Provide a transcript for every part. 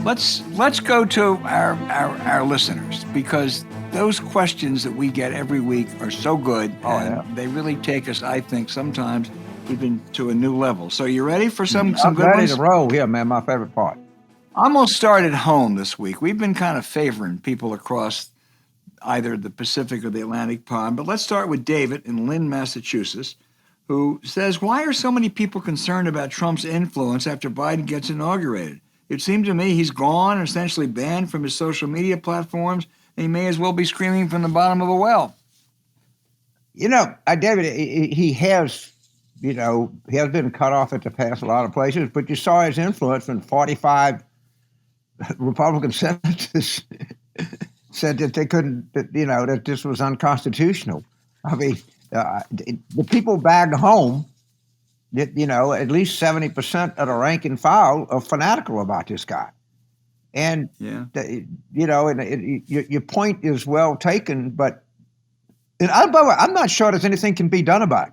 let's go to our listeners, because those questions that we get every week are so good, and they really take us, I think, sometimes even to a new level. So you ready for some good ones? I'm ready to roll here, man. My favorite part. I'm going to start at home this week. We've been kind of favoring people across either the Pacific or the Atlantic pond, but let's start with David in Lynn, Massachusetts, who says, why are so many people concerned about Trump's influence after Biden gets inaugurated? It seemed to me he's gone and essentially banned from his social media platforms, and he may as well be screaming from the bottom of a well. David, he has, he has been cut off at the pass a lot of places, but you saw his influence when 45 Republican senators said that they couldn't, that this was unconstitutional. I mean, the people back home, at least 70% of the rank and file are fanatical about this guy. And, your point is well taken, but by the way, I'm not sure there's anything can be done about it.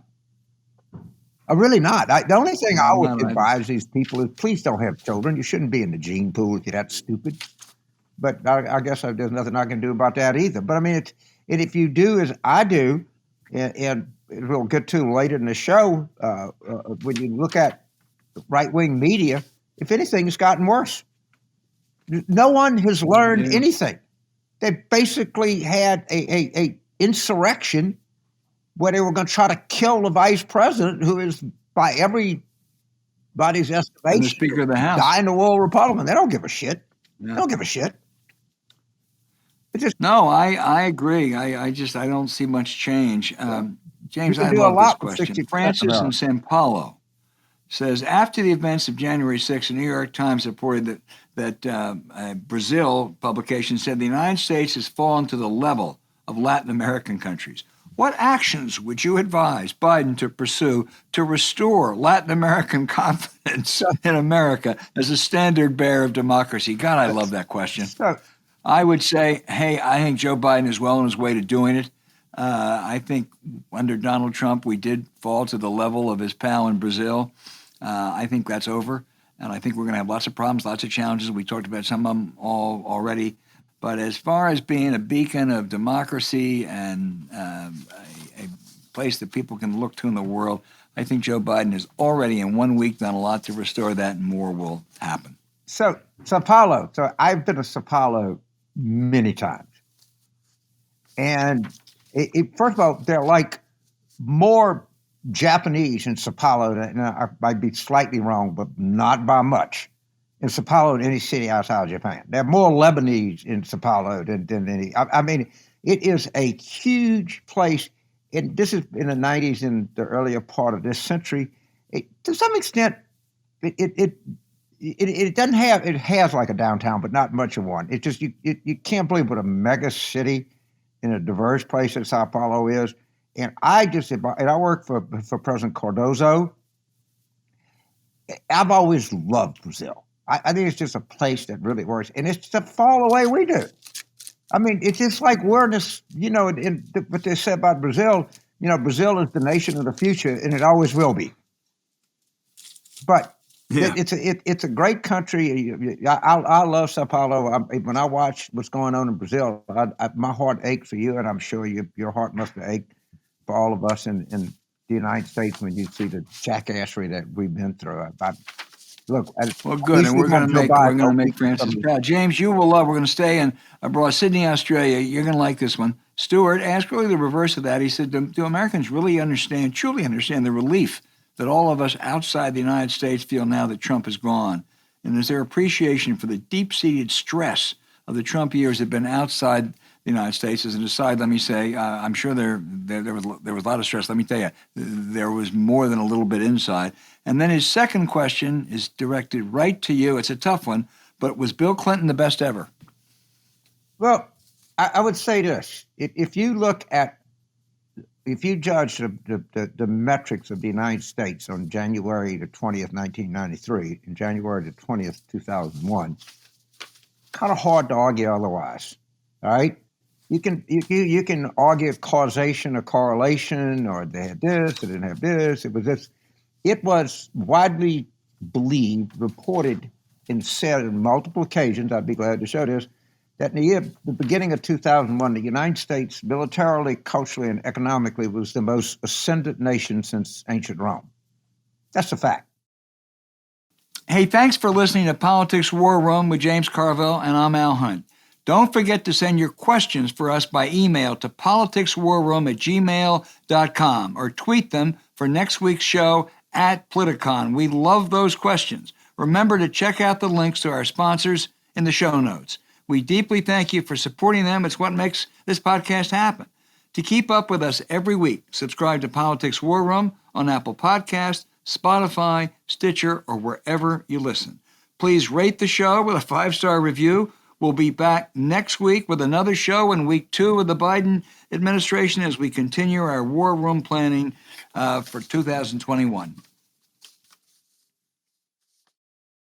I'm really not. The only thing I would advise these people is please don't have children. You shouldn't be in the gene pool if you're that stupid. But I guess there's nothing I can do about that either. But I mean, if you do as I do, and we'll get to later in the show, when you look at right-wing media, if anything, it's gotten worse. No one has learned anything. They basically had a insurrection where they were going to try to kill the vice president, who is, by everybody's estimation, the Speaker of the House, dying-the-wool Republican. They don't give a shit. They don't give a shit. No, I agree. I don't see much change. James, I love this question. Francis in San Paulo says, after the events of January 6th, the New York Times reported that Brazil publication said the United States has fallen to the level of Latin American countries. What actions would you advise Biden to pursue to restore Latin American confidence in America as a standard bearer of democracy? God, I love that question. I would say, hey, I think Joe Biden is well on his way to doing it. I think under Donald Trump, we did fall to the level of his pal in Brazil. I think that's over. And I think we're going to have lots of problems, lots of challenges. We talked about some of them all already. But as far as being a beacon of democracy and a place that people can look to in the world, I think Joe Biden has already in 1 week done a lot to restore that, and more will happen. So Sao Paulo. So I've been to Sao Paulo many times. And first of all, they're like more Japanese in Sao Paulo. I might be slightly wrong, but not by much. In Sao Paulo than any city outside of Japan. There are more Lebanese in Sao Paulo than any. I mean, it is a huge place. And this is in the 90s and the earlier part of this century. To some extent, it doesn't have, it has like a downtown, but not much of one. It just, you can't believe what a mega city in a diverse place that Sao Paulo is. And I work for President Cardozo. I've always loved Brazil. I think it's just a place that really works. And it's to fall the way we do. I mean, it's just like we're in this, what they said about Brazil, Brazil is the nation of the future, and it always will be. But it's a great country. I love Sao Paulo. When I watch what's going on in Brazil, my heart aches for you, and I'm sure your heart must have ached for all of us in the United States when you see the jackassery that we've been through. Look, well, good, and we're going to make Francis proud. James, you will love. We're going to stay abroad, Sydney, Australia. You're going to like this one. Stuart asked really the reverse of that. He said, "Do Americans really truly understand the relief that all of us outside the United States feel now that Trump is gone? And is there appreciation for the deep-seated stress of the Trump years that have been outside the United States?" As an aside, let me say, I'm sure there was a lot of stress. Let me tell you, there was more than a little bit inside. And then his second question is directed right to you. It's a tough one, but was Bill Clinton the best ever? Well, I would say this. If you judge the metrics of the United States on January the 20th, 1993, and January the 20th, 2001, kind of hard to argue otherwise, all right? You can argue causation or correlation, or they had this, they didn't have this. It was widely believed, reported and said on multiple occasions, I'd be glad to show this, that in the beginning of 2001, the United States, militarily, culturally, and economically, was the most ascendant nation since ancient Rome. That's a fact. Hey, thanks for listening to Politics War Room with James Carville, and I'm Al Hunt. Don't forget to send your questions for us by email to politicswarroom@gmail.com or tweet them for next week's show at Politicon. We love those questions. Remember to check out the links to our sponsors in the show notes. We deeply thank you for supporting them. It's what makes this podcast happen. To keep up with us every week, subscribe to Politics War Room on Apple Podcasts, Spotify, Stitcher, or wherever you listen. Please rate the show with a 5-star review. We'll be back next week with another show in week 2 of the Biden administration as we continue our war room planning for 2021.